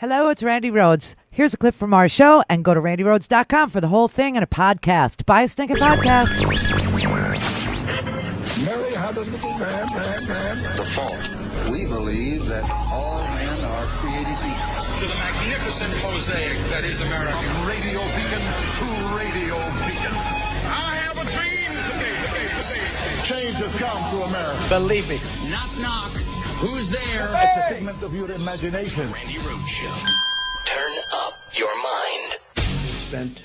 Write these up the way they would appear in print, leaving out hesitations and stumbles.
Hello, it's Randi Rhodes. Here's a clip from our show, and go to randyrhodes.com for the whole thing and a podcast. Buy a stinking podcast. Mary had a little man. The fall. We believe that all men are created equal. To the magnificent mosaic that is America. From radio beacon to radio beacon. I have a dream today. Change has come to America. Believe me. Knock, knock. Who's there? It's a figment of your imagination. Randi Rhodes Show. Turn up your mind. Spent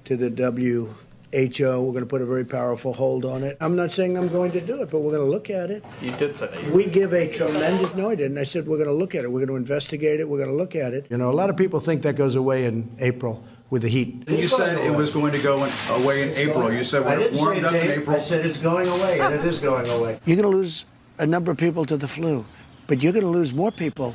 to the WHO. We're going to put a very powerful hold on it. I'm not saying I'm going to do it, but we're going to look at it. You did say that. We give a tremendous... No, I didn't. I said we're going to look at it. We're going to investigate it. We're going to look at it. You know, a lot of people think that goes away in April with the heat. You said it was going to go away in April. You said when it warmed up in April. I said it's going away, and it is going away. You're going to lose a number of people to the flu, but you're going to lose more people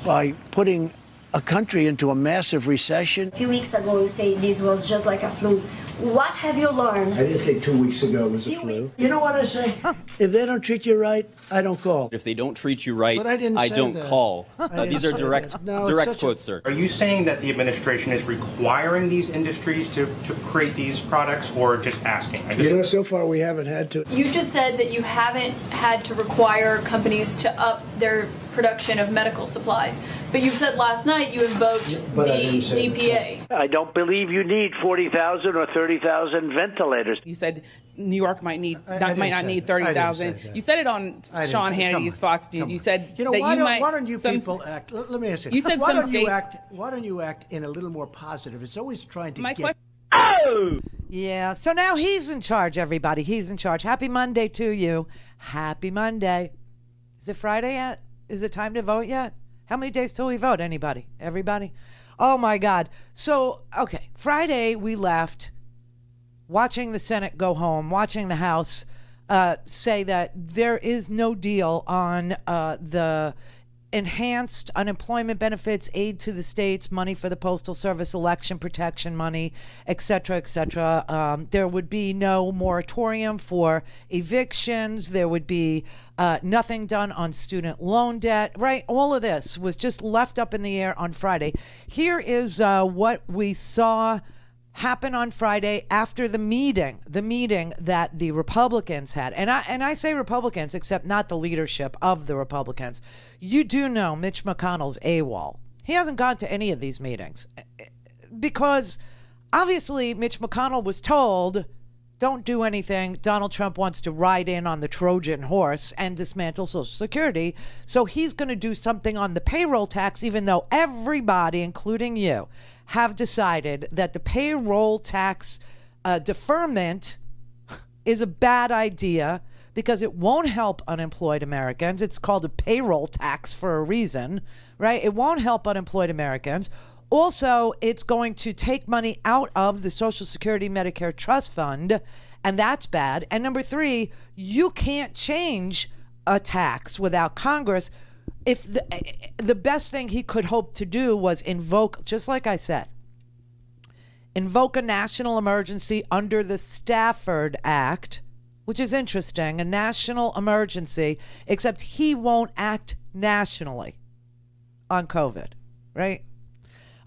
by putting a country into a massive recession. A few weeks ago, you say this was just like a flu. What have you learned? I didn't say 2 weeks ago it was a flu. You know what I say? If they don't treat you right, I don't call. If they don't treat you right, But I didn't say don't that. call. I didn't These are say direct, that. No, it's direct such quotes, sir. Are you saying that the administration is requiring these industries to create these products, or just asking? You know, so far we haven't had to. You just said that you haven't had to require companies to up their production of medical supplies. But you said last night you invoked But I the didn't say DPA. I don't believe you need 40,000 or 30,000 ventilators. You said New York might need I might not didn't need say that. I 30,000. didn't say that. You said it on I didn't Sean say- come Hannity's on, Fox News. come You on. said You know, that why you might. why don't you some- people act? Let me ask you. You said why some don't you states- act? Why don't you act in a little more positive? It's always trying to My get. question. Yeah, so now he's in charge, everybody. He's in charge. Happy Monday to you. Happy Monday. Is it Friday yet? Is it time to vote yet? How many days till we vote? Anybody? Everybody? Oh, my God. So, okay, Friday we left watching the Senate go home, watching the House say that there is no deal on the enhanced unemployment benefits, aid to the states, money for the Postal Service, election protection money, et cetera, et cetera. There would be no moratorium for evictions. There would be nothing done on student loan debt, right? All of this was just left up in the air on Friday. Here is what we saw happen on Friday after the meeting that the Republicans had. And I say Republicans, except not the leadership of the Republicans. You do know Mitch McConnell's AWOL. He hasn't gone to any of these meetings because obviously Mitch McConnell was told, don't do anything. Donald Trump wants to ride in on the Trojan horse and dismantle Social Security. So he's going to do something on the payroll tax, even though everybody, including you, have decided that the payroll tax deferment is a bad idea because it won't help unemployed Americans. It's called a payroll tax for a reason, right? It won't help unemployed Americans. Also, it's going to take money out of the Social Security Medicare Trust Fund, and that's bad. And number three, you can't change a tax without Congress. If the best thing he could hope to do was invoke, just like I said, invoke a national emergency under the Stafford Act, which is interesting, a national emergency, except he won't act nationally on COVID, right?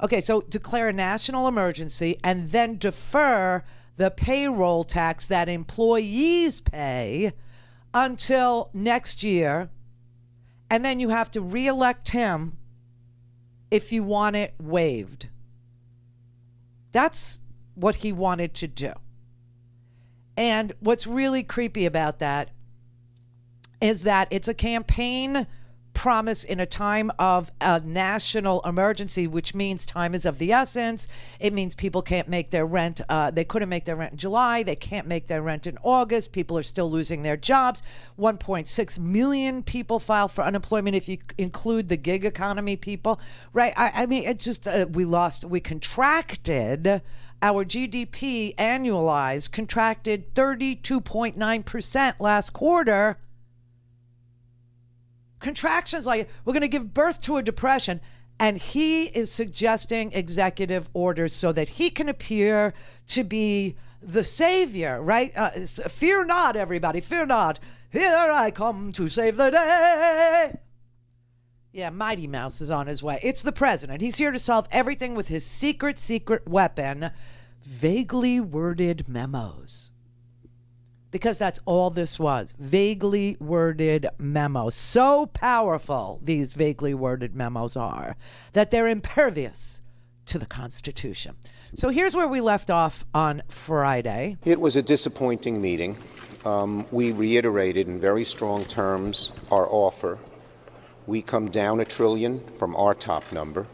Okay, so declare a national emergency and then defer the payroll tax that employees pay until next year. And then you have to reelect him if you want it waived. That's what he wanted to do. And what's really creepy about that is that it's a campaign promise in a time of a national emergency, which means time is of the essence. It means people can't make their rent. They couldn't make their rent in July. They can't make their rent in August. People are still losing their jobs. 1.6 million people file for unemployment if you include the gig economy people, right? I mean, it just, we contracted. Our GDP annualized contracted 32.9% last quarter. Contractions like we're going to give birth to a depression, and he is suggesting executive orders so that he can appear to be the savior, right? Fear not, everybody, fear not. Here I come to save the day. Yeah, Mighty Mouse is on his way. It's the president. He's here to solve everything with his secret weapon, vaguely worded memos. Because that's all this was, vaguely worded memos. So powerful, these vaguely worded memos are, that they're impervious to the Constitution. So here's where we left off on Friday. It was a disappointing meeting. We reiterated in very strong terms our offer. We come down $1 trillion from our top number,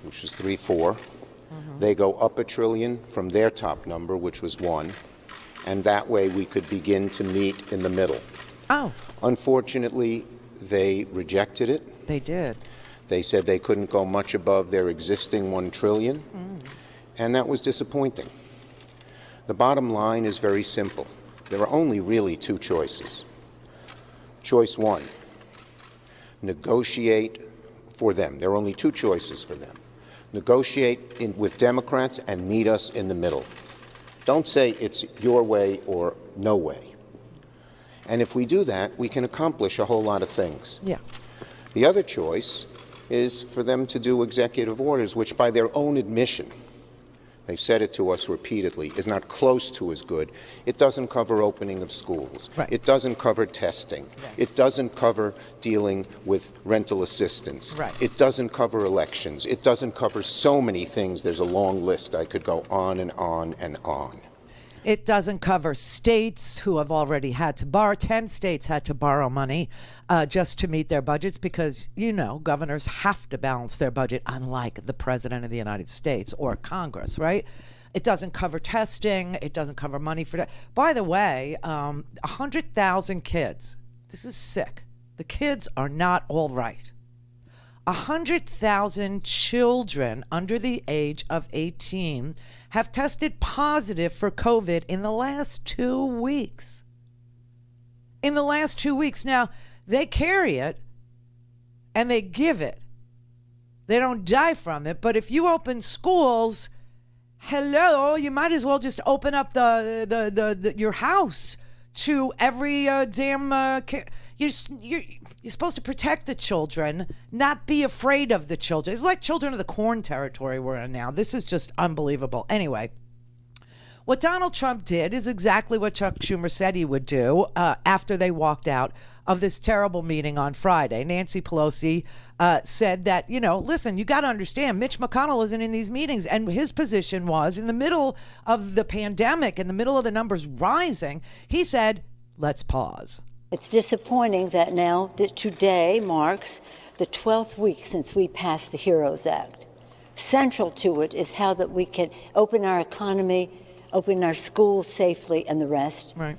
which is 3.4. They go up $1 trillion from their top number, which was 1. And that way we could begin to meet in the middle. Oh. Unfortunately, they rejected it. They did. They said they couldn't go much above their existing $1 trillion. And that was disappointing. The bottom line is very simple. There are only really two choices. Choice one, negotiate for them. There are only two choices for them. Negotiate with Democrats and meet us in the middle. Don't say it's your way or no way. And if we do that, we can accomplish a whole lot of things. Yeah. The other choice is for them to do executive orders, which by their own admission, they've said it to us repeatedly, is not close to as good. It doesn't cover opening of schools. Right. It doesn't cover testing. Right. It doesn't cover dealing with rental assistance. Right. It doesn't cover elections. It doesn't cover so many things. There's a long list. I could go on and on and on. It doesn't cover states who have already had to borrow. 10 states had to borrow money just to meet their budgets because, you know, governors have to balance their budget, unlike the president of the United States or Congress, right? It doesn't cover testing. It doesn't cover money for that. By the way, 100,000 kids. This is sick. The kids are not all right. 100,000 children under the age of 18 have tested positive for COVID in the last 2 weeks. In the last 2 weeks. Now, they carry it and they give it. They don't die from it. But if you open schools, hello, you might as well just open up your house to every damn kid. You're supposed to protect the children, not be afraid of the children. It's like Children of the Corn territory we're in now. This is just unbelievable. Anyway, what Donald Trump did is exactly what Chuck Schumer said he would do after they walked out of this terrible meeting on Friday. Nancy Pelosi said that, you know, listen, you got to understand, Mitch McConnell isn't in these meetings. And his position was, in the middle of the pandemic, in the middle of the numbers rising, he said, let's pause. It's disappointing that now that today marks the 12th week since we passed the HEROES Act. Central to it is how that we can open our economy, open our schools safely, and the rest. Right.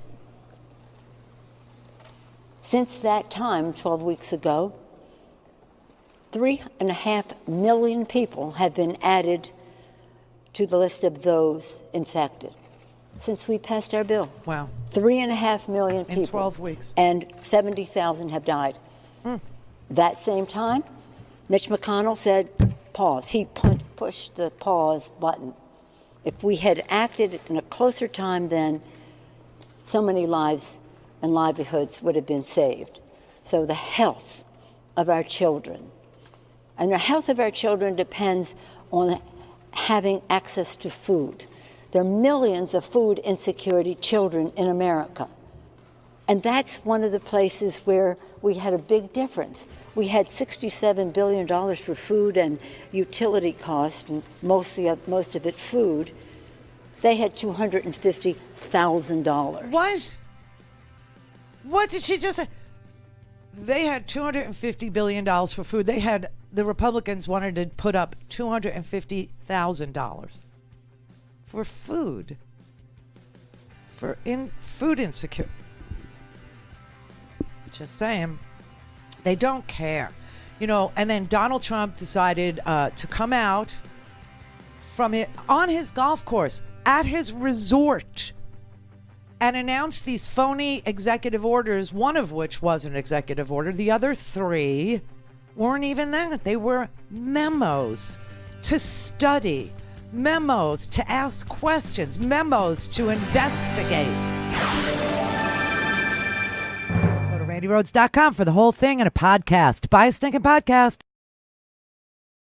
Since that time, 12 weeks ago, 3.5 million people have been added to the list of those infected since we passed our bill. Wow. 3.5 million people. In 12 weeks. And 70,000 have died. That same time, Mitch McConnell said, pause. He pushed the pause button. If we had acted in a closer time, then so many lives and livelihoods would have been saved. So the health of our children, and the health of our children depends on having access to food. There are millions of food insecurity children in America. And that's one of the places where we had a big difference. We had $67 billion for food and utility costs, and most of it food. They had $250,000. What did she just say? They had $250 billion for food. The Republicans wanted to put up $250,000 for food. Food insecurity. Just saying. They don't care. You know, and then Donald Trump decided to come out from it on his golf course at his resort and announce these phony executive orders, one of which was an executive order. The other three weren't even that. They were memos to study, memos to ask questions, memos to investigate. Go to RandiRhodes.com for the whole thing and a podcast. Buy a stinking podcast.